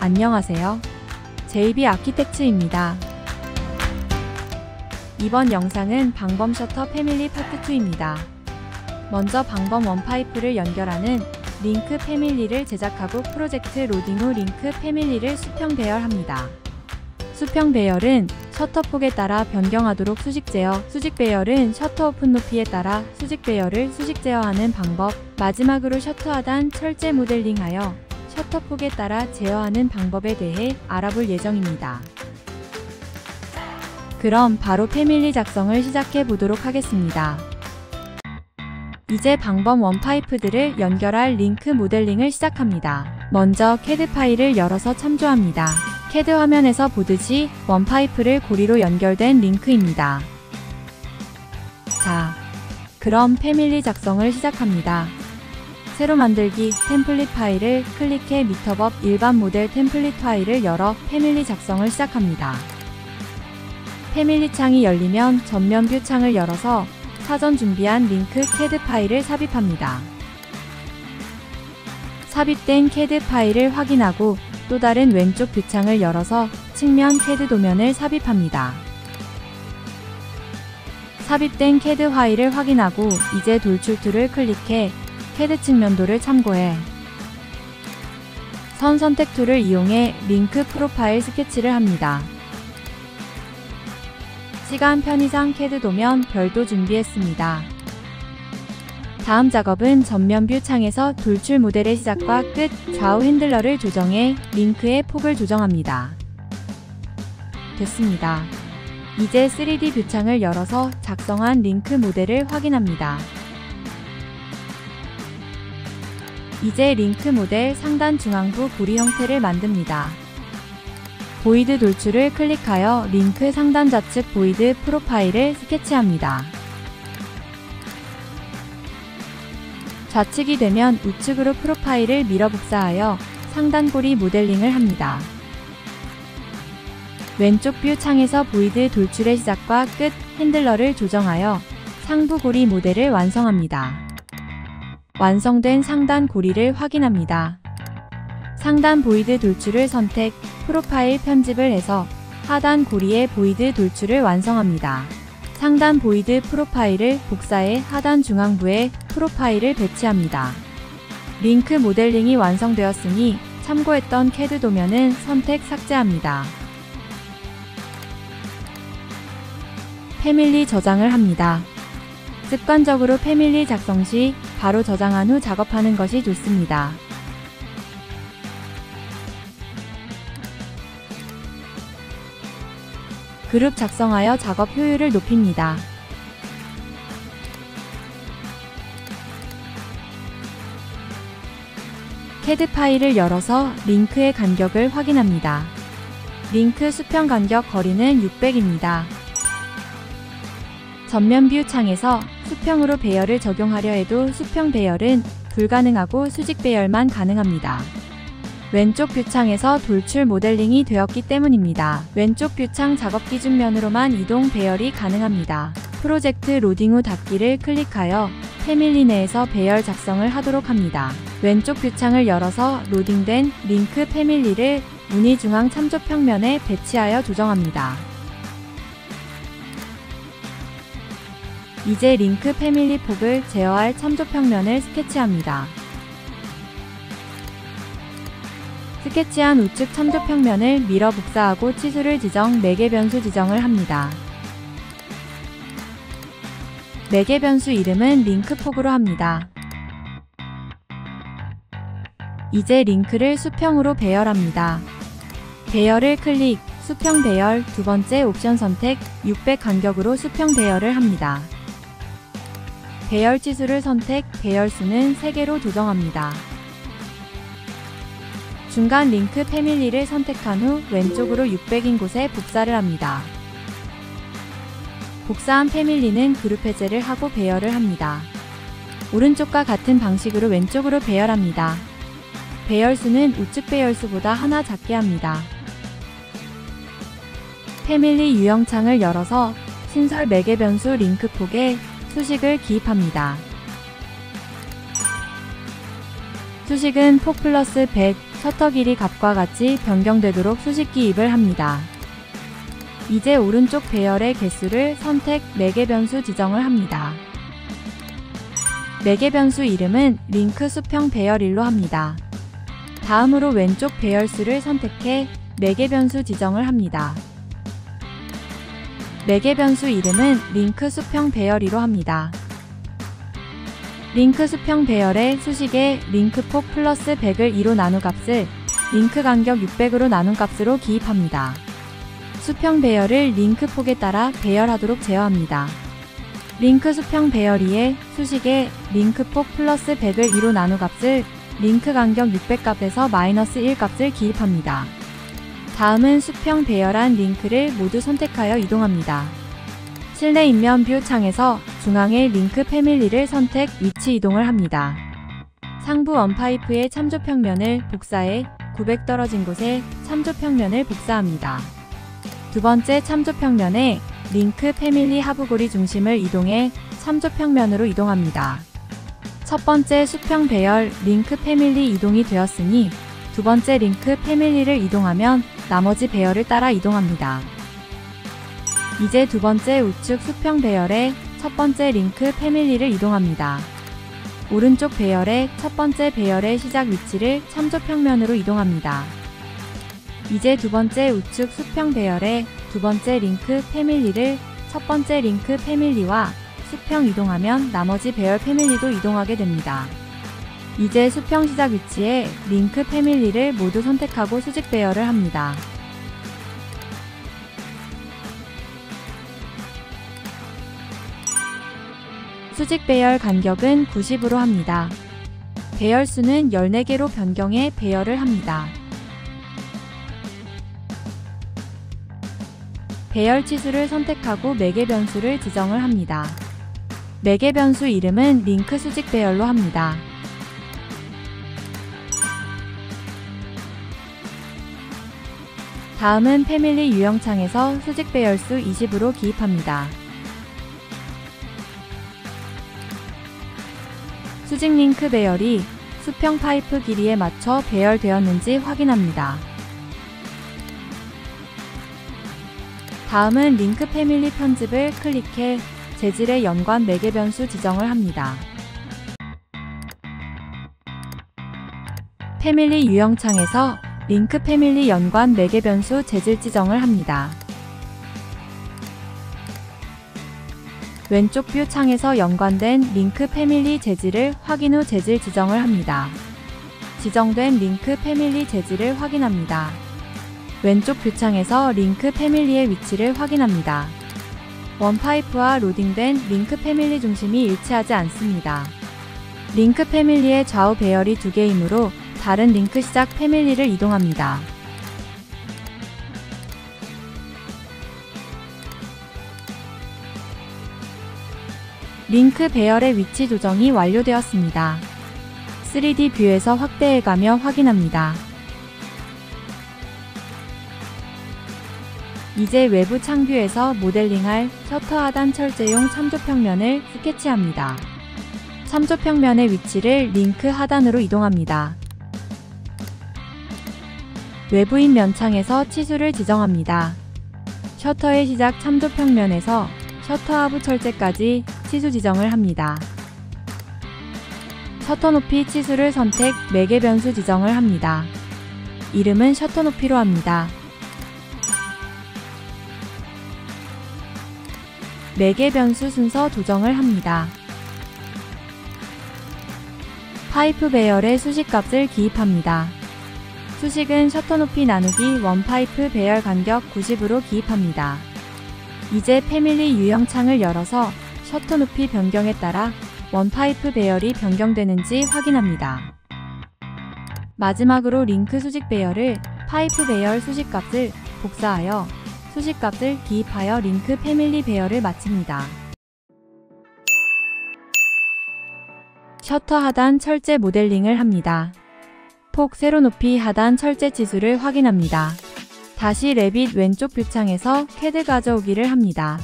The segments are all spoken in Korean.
안녕하세요. JB 아키텍츠입니다. 이번 영상은 방범 셔터 패밀리 파트 2입니다. 먼저 방범 원파이프를 연결하는 링크 패밀리를 제작하고 프로젝트 로딩 후 링크 패밀리를 수평 배열합니다. 수평 배열은 셔터 폭에 따라 변경하도록 수직 제어, 수직 배열은 셔터 오픈 높이에 따라 수직 배열을 수직 제어하는 방법, 마지막으로 셔터 하단 철제 모델링하여 셔터 폭에 따라 제어하는 방법에 대해 알아볼 예정입니다. 그럼 바로 패밀리 작성을 시작해 보도록 하겠습니다. 이제 방범 원파이프들을 연결할 링크 모델링을 시작합니다. 먼저 CAD 파일을 열어서 참조합니다. CAD 화면에서 보듯이 원파이프를 고리로 연결된 링크입니다. 자, 그럼 패밀리 작성을 시작합니다. 새로 만들기 템플릿 파일을 클릭해 미터법 일반 모델 템플릿 파일을 열어 패밀리 작성을 시작합니다. 패밀리 창이 열리면 전면 뷰 창을 열어서 사전 준비한 링크 CAD 파일을 삽입합니다. 삽입된 CAD 파일을 확인하고 또 다른 왼쪽 뷰창을 열어서 측면 CAD 도면을 삽입합니다. 삽입된 CAD 파일을 확인하고 이제 돌출 툴을 클릭해 CAD 측면도를 참고해 선 선택 툴을 이용해 링크 프로파일 스케치를 합니다. 시간 편의상 CAD 도면 별도 준비했습니다. 다음 작업은 전면 뷰 창에서 돌출 모델의 시작과 끝, 좌우 핸들러를 조정해 링크의 폭을 조정합니다. 됐습니다. 이제 3D 뷰 창을 열어서 작성한 링크 모델을 확인합니다. 이제 링크 모델 상단 중앙부 고리 형태를 만듭니다. 보이드 돌출을 클릭하여 링크 상단 좌측 보이드 프로파일을 스케치합니다. 좌측이 되면 우측으로 프로파일을 밀어 복사하여 상단 고리 모델링을 합니다. 왼쪽 뷰 창에서 보이드 돌출의 시작과 끝 핸들러를 조정하여 상부 고리 모델을 완성합니다. 완성된 상단 고리를 확인합니다. 상단 보이드 돌출을 선택, 프로파일 편집을 해서 하단 고리의 보이드 돌출을 완성합니다. 상단 보이드 프로파일을 복사해 하단 중앙부에 프로파일을 배치합니다. 링크 모델링이 완성되었으니 참고했던 CAD 도면은 선택 삭제합니다. 패밀리 저장을 합니다. 습관적으로 패밀리 작성 시 바로 저장한 후 작업하는 것이 좋습니다. 그룹 작성하여 작업 효율을 높입니다. CAD 파일을 열어서 링크의 간격을 확인합니다. 링크 수평 간격 거리는 600입니다. 전면 뷰 창에서 수평으로 배열을 적용하려 해도 수평 배열은 불가능하고 수직 배열만 가능합니다. 왼쪽 뷰창에서 돌출 모델링이 되었기 때문입니다. 왼쪽 뷰창 작업 기준면으로만 이동 배열이 가능합니다. 프로젝트 로딩 후 닫기를 클릭하여 패밀리 내에서 배열 작성을 하도록 합니다. 왼쪽 뷰창을 열어서 로딩된 링크 패밀리를 무늬 중앙 참조 평면에 배치하여 조정합니다. 이제 링크 패밀리 폭을 제어할 참조 평면을 스케치합니다. 스케치한 우측 참조 평면을 밀어 복사하고 치수를 지정, 매개 변수 지정을 합니다. 매개 변수 이름은 링크 폭으로 합니다. 이제 링크를 수평으로 배열합니다. 배열을 클릭, 수평 배열 두 번째 옵션 선택, 600 간격으로 수평 배열을 합니다. 배열 치수를 선택, 배열수는 3개로 조정합니다. 중간 링크 패밀리를 선택한 후 왼쪽으로 600인 곳에 복사를 합니다. 복사한 패밀리는 그룹 해제를 하고 배열을 합니다. 오른쪽과 같은 방식으로 왼쪽으로 배열합니다. 배열수는 우측 배열수보다 하나 작게 합니다. 패밀리 유형창을 열어서 신설 매개 변수 링크 폭에 수식을 기입합니다. 수식은 폭 플러스 100, 셔터 길이 값과 같이 변경되도록 수직 기입을 합니다. 이제 오른쪽 배열의 개수를 선택 매개 변수 지정을 합니다. 매개 변수 이름은 링크 수평 배열 1로 합니다. 다음으로 왼쪽 배열수를 선택해 매개 변수 지정을 합니다. 매개 변수 이름은 링크 수평 배열 2로 합니다. 링크 수평 배열의 수식에 링크폭 플러스 100을 2로 나눈 값을 링크 간격 600으로 나눈 값으로 기입합니다. 수평 배열을 링크 폭에 따라 배열하도록 제어합니다. 링크 수평 배열 2의 수식에 링크 폭 플러스 100을 2로 나눈 값을 링크 간격 600 값에서 마이너스 1 값을 기입합니다. 다음은 수평 배열한 링크를 모두 선택하여 이동합니다. 실내 인면 뷰 창에서 중앙의 링크 패밀리를 선택 위치 이동을 합니다. 상부 원파이프의 참조 평면을 복사해 900 떨어진 곳에 참조 평면을 복사합니다. 두 번째 참조 평면에 링크 패밀리 하부고리 중심을 이동해 참조 평면으로 이동합니다. 첫 번째 수평 배열 링크 패밀리 이동이 되었으니 두 번째 링크 패밀리를 이동하면 나머지 배열을 따라 이동합니다. 이제 두 번째 우측 수평 배열에 첫 번째 링크 패밀리를 이동합니다. 오른쪽 배열의 첫 번째 배열의 시작 위치를 참조 평면으로 이동합니다. 이제 두 번째 우측 수평 배열의 두 번째 링크 패밀리를 첫 번째 링크 패밀리와 수평 이동하면 나머지 배열 패밀리도 이동하게 됩니다. 이제 수평 시작 위치에 링크 패밀리를 모두 선택하고 수직 배열을 합니다. 수직 배열 간격은 90으로 합니다. 배열수는 14개로 변경해 배열을 합니다. 배열 치수를 선택하고 매개 변수를 지정을 합니다. 매개 변수 이름은 링크 수직 배열로 합니다. 다음은 패밀리 유형창에서 수직 배열수 20으로 기입합니다. 수직 링크 배열이 수평 파이프 길이에 맞춰 배열되었는지 확인합니다. 다음은 링크 패밀리 편집을 클릭해 재질의 연관 매개 변수 지정을 합니다. 패밀리 유형창에서 링크 패밀리 연관 매개 변수 재질 지정을 합니다. 왼쪽 뷰 창에서 연관된 링크 패밀리 재질을 확인 후 재질 지정을 합니다. 지정된 링크 패밀리 재질을 확인합니다. 왼쪽 뷰 창에서 링크 패밀리의 위치를 확인합니다. 원파이프와 로딩된 링크 패밀리 중심이 일치하지 않습니다. 링크 패밀리의 좌우 배열이 2개이므로 다른 링크 시작 패밀리를 이동합니다. 링크 배열의 위치 조정이 완료되었습니다. 3D 뷰에서 확대해가며 확인합니다. 이제 외부 창뷰에서 모델링할 셔터 하단 철제용 참조평면을 스케치합니다. 참조평면의 위치를 링크 하단으로 이동합니다. 외부인 면창에서 치수를 지정합니다. 셔터의 시작 참조평면에서 셔터 하부 철제까지 치수 지정을 합니다. 셔터 높이 치수를 선택 매개 변수 지정을 합니다. 이름은 셔터 높이로 합니다. 매개 변수 순서 조정을 합니다. 파이프 배열의 수식값을 기입합니다. 수식은 셔터 높이 나누기 원파이프 배열 간격 90으로 기입합니다. 이제 패밀리 유형창을 열어서 셔터 높이 변경에 따라 원파이프 배열이 변경되는지 확인합니다. 마지막으로 링크 수직 배열을 파이프 배열 수식값을 복사하여 수식값을 기입하여 링크 패밀리 배열을 마칩니다. 셔터 하단 철제 모델링을 합니다. 폭 세로 높이 하단 철제 치수를 확인합니다. 다시 레빗 왼쪽 뷰창에서 캐드 가져오기를 합니다.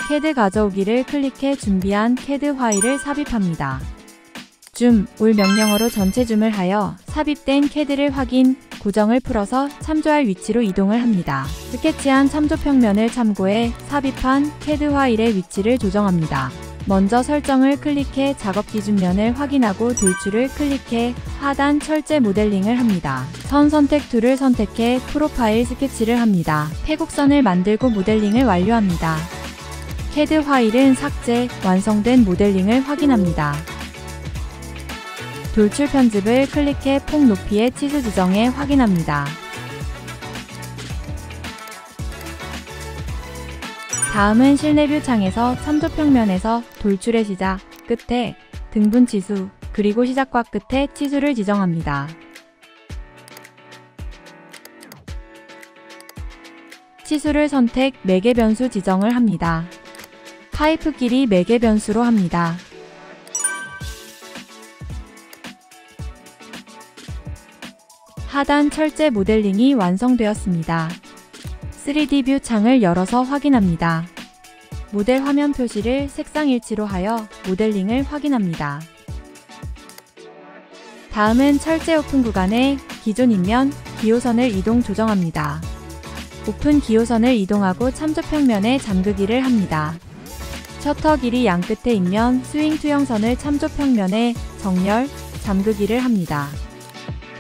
캐드 가져오기를 클릭해 준비한 캐드 파일을 삽입합니다. 줌/올 명령어로 전체 줌을 하여 삽입된 CAD를 확인, 고정을 풀어서 참조할 위치로 이동을 합니다. 스케치한 참조평면을 참고해 삽입한 CAD 파일의 위치를 조정합니다. 먼저 설정을 클릭해 작업 기준면을 확인하고 돌출을 클릭해 하단 철제 모델링을 합니다. 선 선택 툴을 선택해 프로파일 스케치를 합니다. 패곡선을 만들고 모델링을 완료합니다. CAD 파일은 삭제, 완성된 모델링을 확인합니다. 돌출 편집을 클릭해 폭 높이의 치수 지정에 확인합니다. 다음은 실내뷰 창에서 참조평면에서 돌출의 시작, 끝에 등분 치수, 그리고 시작과 끝에 치수를 지정합니다. 치수를 선택, 매개 변수 지정을 합니다. 파이프 길이 매개 변수로 합니다. 하단 철제 모델링이 완성되었습니다. 3D 뷰 창을 열어서 확인합니다. 모델 화면 표시를 색상 일치로 하여 모델링을 확인합니다. 다음은 철제 오픈 구간에 기존 인면, 기호선을 이동 조정합니다. 오픈 기호선을 이동하고 참조평면에 잠그기를 합니다. 셔터 길이 양끝에 인면, 스윙 투영선을 참조평면에 정렬, 잠그기를 합니다.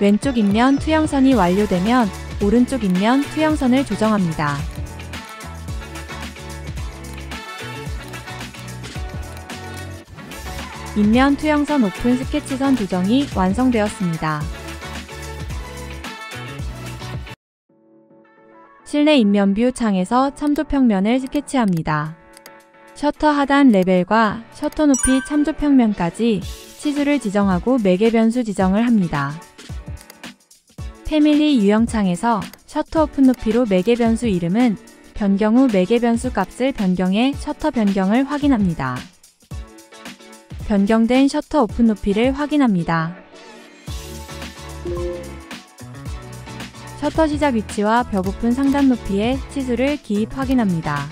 왼쪽 인면 투영선이 완료되면 오른쪽 인면 투영선을 조정합니다. 인면 투영선 오픈 스케치선 조정이 완성되었습니다. 실내 인면뷰 창에서 참조평면을 스케치합니다. 셔터 하단 레벨과 셔터 높이 참조평면까지 치수를 지정하고 매개 변수 지정을 합니다. 패밀리 유형창에서 셔터 오픈 높이로 매개 변수 이름은 변경 후 매개 변수 값을 변경해 셔터 변경을 확인합니다. 변경된 셔터 오픈 높이를 확인합니다. 셔터 시작 위치와 벽 오픈 상단 높이의 치수를 기입 확인합니다.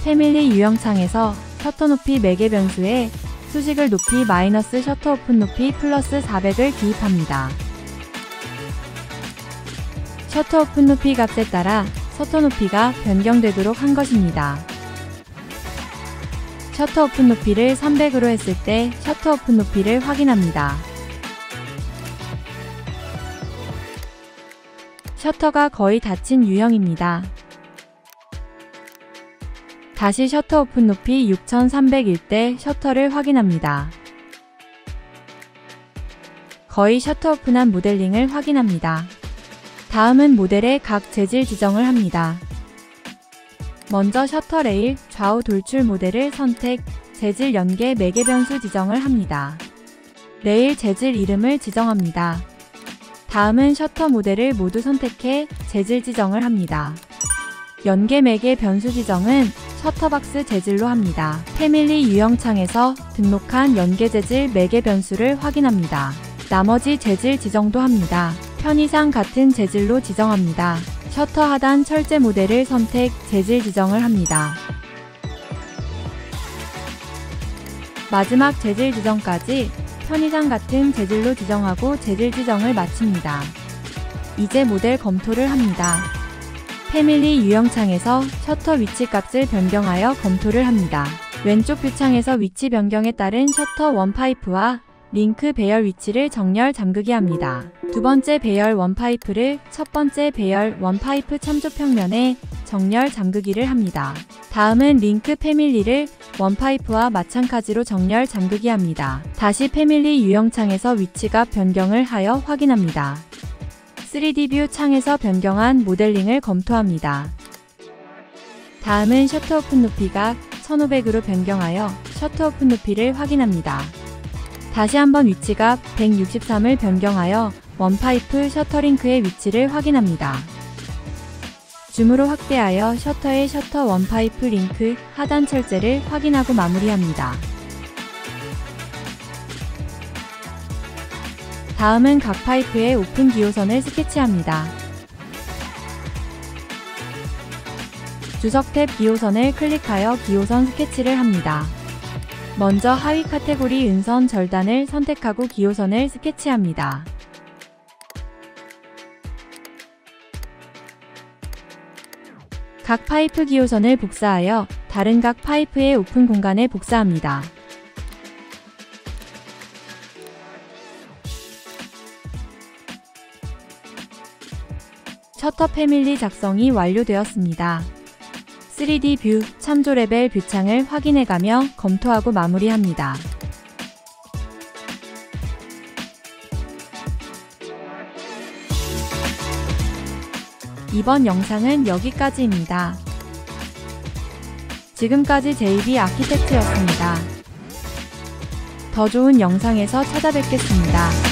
패밀리 유형창에서 셔터 높이 매개 변수에 수식을 높이 마이너스 셔터 오픈 높이 플러스 400을 기입합니다. 셔터 오픈 높이 값에 따라 셔터 높이가 변경되도록 한 것입니다. 셔터 오픈 높이를 300으로 했을 때 셔터 오픈 높이를 확인합니다. 셔터가 거의 닫힌 유형입니다. 다시 셔터 오픈 높이 6300일 때 셔터를 확인합니다. 거의 셔터 오픈한 모델링을 확인합니다. 다음은 모델의 각 재질 지정을 합니다. 먼저 셔터 레일, 좌우 돌출 모델을 선택, 재질 연계 매개 변수 지정을 합니다. 레일 재질 이름을 지정합니다. 다음은 셔터 모델을 모두 선택해 재질 지정을 합니다. 연계 매개 변수 지정은 셔터박스 재질로 합니다. 패밀리 유형창에서 등록한 연계 재질 매개 변수를 확인합니다. 나머지 재질 지정도 합니다. 편의상 같은 재질로 지정합니다. 셔터 하단 철제 모델을 선택, 재질 지정을 합니다. 마지막 재질 지정까지 편의상 같은 재질로 지정하고 재질 지정을 마칩니다. 이제 모델 검토를 합니다. 패밀리 유형창에서 셔터 위치 값을 변경하여 검토를 합니다. 왼쪽 뷰창에서 위치 변경에 따른 셔터 원파이프와 링크 배열 위치를 정렬 잠그기 합니다. 두 번째 배열 원파이프를 첫 번째 배열 원파이프 참조평면에 정렬 잠그기를 합니다. 다음은 링크 패밀리를 원파이프와 마찬가지로 정렬 잠그기 합니다. 다시 패밀리 유형창에서 위치값 변경을 하여 확인합니다. 3D 뷰 창에서 변경한 모델링을 검토합니다. 다음은 셔터 오픈 높이가 1500으로 변경하여 셔터 오픈 높이를 확인합니다. 다시 한번 위치값 163을 변경하여 원파이프 셔터링크의 위치를 확인합니다. 줌으로 확대하여 셔터의 셔터 원파이프 링크 하단 철제를 확인하고 마무리합니다. 다음은 각 파이프의 오픈 기호선을 스케치합니다. 주석 탭 기호선을 클릭하여 기호선 스케치를 합니다. 먼저 하위 카테고리 은선 절단을 선택하고 기호선을 스케치합니다. 각 파이프 기호선을 복사하여 다른 각 파이프의 오픈 공간에 복사합니다. 셔터 패밀리 작성이 완료되었습니다. 3D 뷰, 참조 레벨 뷰창을 확인해가며 검토하고 마무리합니다. 이번 영상은 여기까지입니다. 지금까지 JB 아키텍트였습니다. 더 좋은 영상에서 찾아뵙겠습니다.